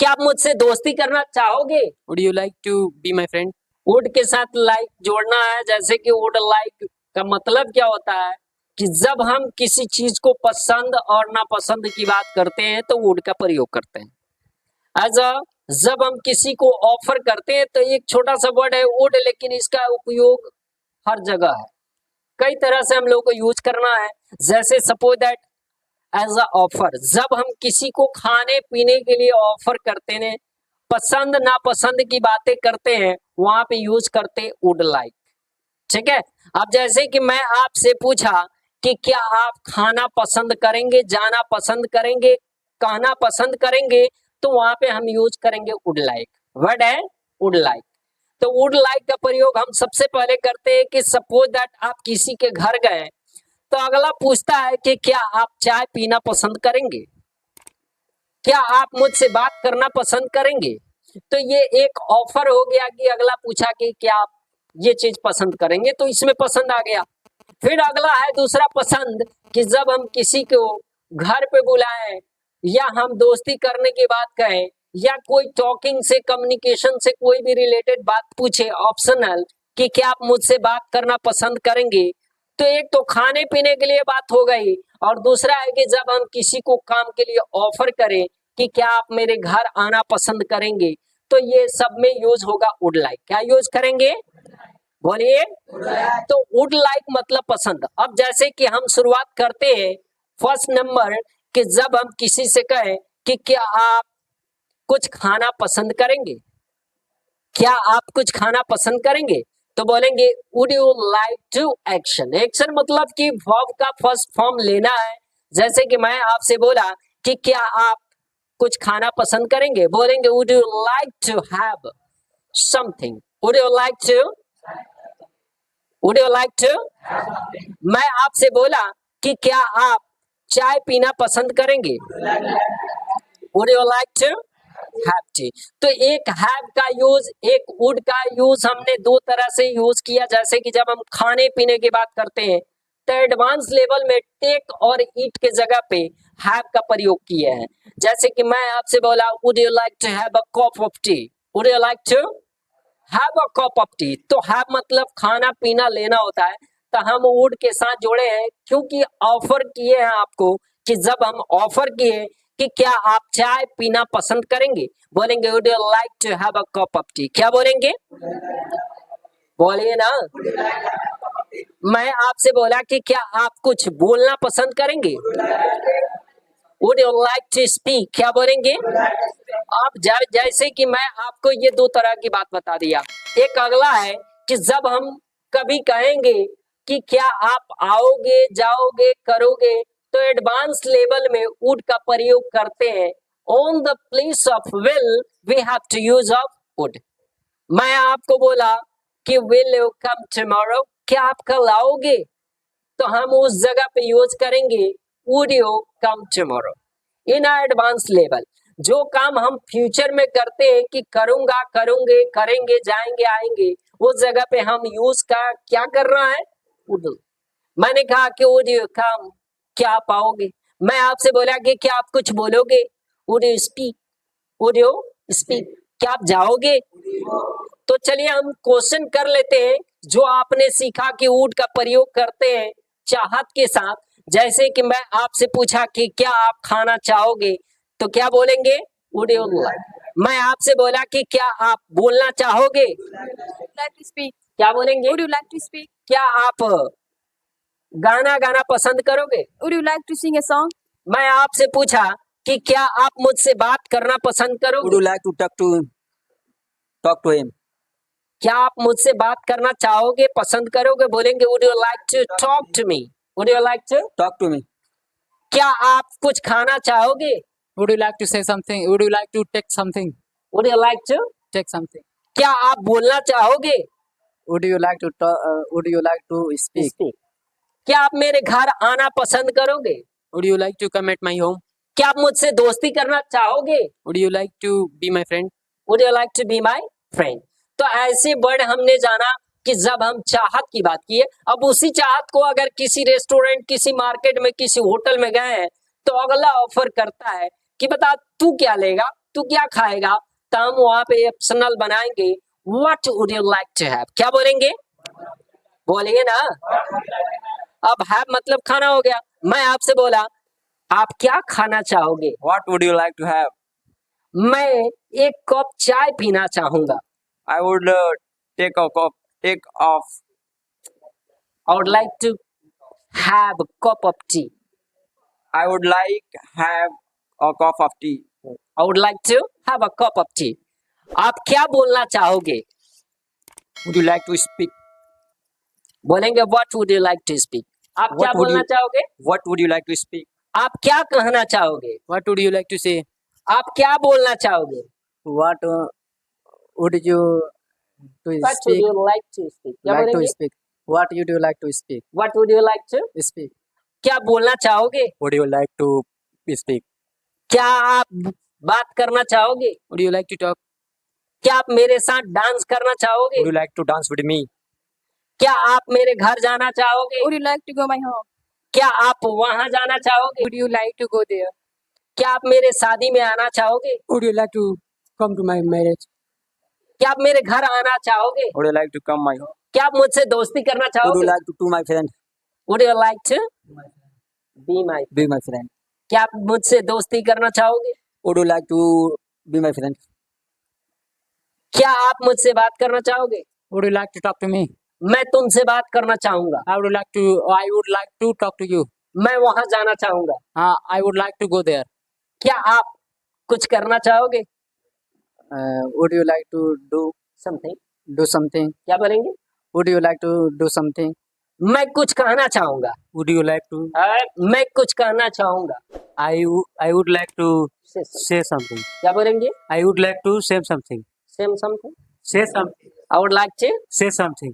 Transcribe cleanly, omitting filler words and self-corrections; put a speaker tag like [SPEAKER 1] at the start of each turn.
[SPEAKER 1] क्या आप मुझसे दोस्ती करना चाहोगे?
[SPEAKER 2] Would you like to be my friend?
[SPEAKER 1] Would के साथ लाइक जोड़ना है, जैसे कि वुड लाइक का मतलब क्या होता है कि जब हम किसी चीज को पसंद और नापसंद की बात करते हैं तो वुड का प्रयोग करते हैं। जब हम किसी को ऑफर करते हैं तो एक छोटा सा वर्ड है वुड, लेकिन इसका उपयोग हर जगह है। कई तरह से हम लोग को यूज करना है। जैसे suppose that as a offer, जब हम किसी को खाने पीने के लिए ऑफर करते हैं, पसंद नापसंद की बातें करते हैं, वहां पे यूज करते वुड लाइक। ठीक है। अब जैसे कि मैं आपसे पूछा कि क्या आप खाना पसंद करेंगे, जाना पसंद करेंगे, कहना पसंद करेंगे, तो वहां पे हम यूज करेंगे वुड लाइक। वर्ड है वुड लाइक। तो वुड लाइक का प्रयोग हम सबसे पहले करते हैं कि सपोज दैट आप किसी के घर गए तो अगला पूछता है कि क्या आप चाय पीना पसंद करेंगे, क्या आप मुझसे बात करना पसंद करेंगे। तो ये एक ऑफर हो गया कि अगला पूछा कि क्या आप ये चीज पसंद करेंगे, तो इसमें पसंद आ गया। फिर अगला है दूसरा पसंद कि जब हम किसी को घर पे बुलाएं या हम दोस्ती करने की बात कहें या कोई टॉकिंग से, कम्युनिकेशन से कोई भी रिलेटेड बात पूछे ऑप्शनल कि क्या आप मुझसे बात करना पसंद करेंगे, तो एक तो खाने पीने के लिए बात हो गई और दूसरा है कि जब हम किसी को काम के लिए ऑफर करें कि क्या आप मेरे घर आना पसंद करेंगे, तो ये सब में यूज होगा वुड लाइक। क्या यूज करेंगे, बोलिए। तो वुड लाइक मतलब पसंद। अब जैसे कि हम शुरुआत करते हैं फर्स्ट नंबर कि जब हम किसी से कहें कि क्या आप कुछ खाना पसंद करेंगे, क्या आप कुछ खाना पसंद करेंगे, तो बोलेंगे would you like to. Action, action मतलब कि वर्ब का फर्स्ट फॉर्म लेना है। जैसे कि मैं आपसे बोला कि क्या आप कुछ खाना पसंद करेंगे, बोलेंगे would you like to have something. Would you like to, would you like to. मैं आपसे बोला कि क्या आप चाय पीना पसंद करेंगे, would you like to have tea. तो एक हैव का यूज, एक वुड का यूज हमने दो तरह से यूज किया। जैसे कि जब हम खाने पीने की बात करते हैं तो एडवांस लेवल में टेक और ईट के जगह पे हैव का प्रयोग किए हैं। जैसे कि मैं आपसे बोला would you like to have a cup of tea, would you like to have a cup of tea. तो हैव मतलब खाना पीना लेना होता है, तो हम वुड के साथ जोड़े हैं क्योंकि ऑफर किए हैं आपको कि जब हम ऑफर किए कि क्या आप चाय पीना पसंद करेंगे, बोलेंगे would you like to have a cup of tea. क्या बोलेंगे, बोलिए ना। मैं आपसे बोला कि क्या आप कुछ बोलना पसंद करेंगे, would you like to speak. क्या बोलेंगे। आप जैसे कि मैं आपको ये दो तरह की बात बता दिया। एक अगला है कि जब हम कभी कहेंगे कि क्या आप आओगे, जाओगे, करोगे, तो एडवांस लेवल में वुड का प्रयोग करते हैं। On the place of will we have to use of would. मैं आपको बोला कि विल यू कम टुमारो, क्या आप कल आओगे, तो हम उस जगह पे यूज करेंगे would you come tomorrow. In advance level जो काम हम फ्यूचर में करते हैं कि करूंगा, करूंगे, करेंगे, जाएंगे, आएंगे, उस जगह पे हम यूज का क्या कर रहा है, वुड। मैंने कहा कि वुड यू कम, क्या आप आओगे। मैं आपसे बोला कि क्या आप कुछ बोलोगे, would you speak, would you speak, क्या आप जाओगे। तो चलिए हम क्वेश्चन कर लेते हैं जो आपने सीखा कि वुड का प्रयोग करते हैं चाहत के साथ। जैसे कि मैं आपसे पूछा कि क्या आप खाना चाहोगे, तो क्या बोलेंगे, वुड यू लाइक। मैं आपसे बोला कि क्या आप बोलना चाहोगे,
[SPEAKER 3] like to speak.
[SPEAKER 1] क्या बोलेंगे।
[SPEAKER 3] Would you like to speak?
[SPEAKER 1] क्या आप गाना गाना पसंद करोगे।
[SPEAKER 3] Would you like to sing a song?
[SPEAKER 1] मैं आपसे पूछा कि क्या आप मुझसे बात करना पसंद
[SPEAKER 2] Would
[SPEAKER 1] करोगे,
[SPEAKER 2] you like to talk to him?
[SPEAKER 1] क्या आप मुझसे बात करना चाहोगे, पसंद करोगे, बोलेंगे would you like to talk to me, would you like to.
[SPEAKER 2] Talk to me.
[SPEAKER 1] क्या आप कुछ खाना चाहोगे,
[SPEAKER 2] Would you like to say something? Would you like to take something?
[SPEAKER 1] Would you like to.
[SPEAKER 2] Take something.
[SPEAKER 1] क्या आप बोलना चाहोगे,
[SPEAKER 2] Would you like to would you like to speak?
[SPEAKER 1] Speak. क्या आप मेरे घर आना पसंद करोगे,
[SPEAKER 2] Would you like to come at my home?
[SPEAKER 1] क्या आप मुझसे दोस्ती करना चाहोगे,
[SPEAKER 2] Would you like to be my friend?
[SPEAKER 1] Would you like to be my friend. तो ऐसे वर्ड हमने जाना कि जब हम चाहत की बात किए। अब उसी चाहत को अगर किसी रेस्टोरेंट, किसी मार्केट में, किसी होटल में गए हैं तो अगला ऑफर करता है कि बता तू क्या लेगा, तू क्या खाएगा, तो हम वहां पे ऑप्शनल बनाएंगे what would you like to have. क्या बोलेंगे, बोलेंगे ना। अब हैव मतलब खाना हो गया। मैं आपसे बोला आप क्या खाना चाहोगे,
[SPEAKER 2] What would you like to have?
[SPEAKER 1] मैं एक कप चाय पीना चाहूंगा।
[SPEAKER 2] I would take off.
[SPEAKER 1] I would like to have a cup of tea.
[SPEAKER 2] I would like have a cup of tea.
[SPEAKER 1] I would like to have a cup of tea. आप क्या बोलना चाहोगे,
[SPEAKER 2] Would you like to speak?
[SPEAKER 1] बोलेंगे what would you like to speak। आप
[SPEAKER 2] What
[SPEAKER 1] क्या
[SPEAKER 2] would
[SPEAKER 1] बोलना
[SPEAKER 2] you-
[SPEAKER 1] चाहोगे,
[SPEAKER 2] What would you like to speak?
[SPEAKER 1] आप क्या कहना चाहोगे,
[SPEAKER 2] What would you like to say?
[SPEAKER 1] आप क्या बोलना चाहोगे।
[SPEAKER 2] What would you to
[SPEAKER 1] What would
[SPEAKER 2] speak?
[SPEAKER 1] you like to speak। क्या
[SPEAKER 2] Like to
[SPEAKER 1] बोलेंगे,
[SPEAKER 2] speak. What would you like to speak?
[SPEAKER 1] what would you like to,
[SPEAKER 2] Speak.
[SPEAKER 1] क्या बोलना चाहोगे,
[SPEAKER 2] Would you like to speak?
[SPEAKER 1] क्या आप बात करना चाहोगे,
[SPEAKER 2] Would you like to talk?
[SPEAKER 1] क्या आप मेरे साथ डांस करना चाहोगे,
[SPEAKER 2] Would you like to dance with me?
[SPEAKER 1] क्या आप मेरे घर जाना चाहोगे,
[SPEAKER 3] Would you like to go my home?
[SPEAKER 1] क्या आप वहां जाना चाहोगे,
[SPEAKER 3] Would you like to go there?
[SPEAKER 1] क्या आप मेरे शादी में आना चाहोगे,
[SPEAKER 2] Would you like to come to my marriage?
[SPEAKER 1] क्या आप मेरे घर आना चाहोगे,
[SPEAKER 2] Would you like to come my home?
[SPEAKER 1] क्या आप मुझसे दोस्ती करना
[SPEAKER 2] Would you
[SPEAKER 1] चाहोगे,
[SPEAKER 2] like to my friend?
[SPEAKER 1] would you like to be my,
[SPEAKER 2] Be my friend.
[SPEAKER 1] क्या आप मुझसे दोस्ती करना चाहोगे,
[SPEAKER 2] Would you like to be my friend?
[SPEAKER 1] क्या आप मुझसे बात करना चाहोगे,
[SPEAKER 2] Would you like to talk to me?
[SPEAKER 1] मैं तुमसे बात करना चाहूंगा,
[SPEAKER 2] I would like to talk to you.
[SPEAKER 1] मैं वहां जाना चाहूंगा,
[SPEAKER 2] I would like to go there.
[SPEAKER 1] क्या आप कुछ करना चाहोगे,
[SPEAKER 2] Would you like to
[SPEAKER 1] something,
[SPEAKER 2] do something?
[SPEAKER 1] क्या बोलेंगे,
[SPEAKER 2] Would you like to do something?
[SPEAKER 1] मैं कुछ कहना चाहूंगा,
[SPEAKER 2] Would you like to?
[SPEAKER 1] मैं कुछ कहना चाहूंगा,
[SPEAKER 2] I would like to
[SPEAKER 1] से-
[SPEAKER 2] say something.
[SPEAKER 1] क्या बोलेंगे,
[SPEAKER 2] I would like to say something.
[SPEAKER 1] Same something,
[SPEAKER 2] Say something.
[SPEAKER 1] I would like to
[SPEAKER 2] Say something.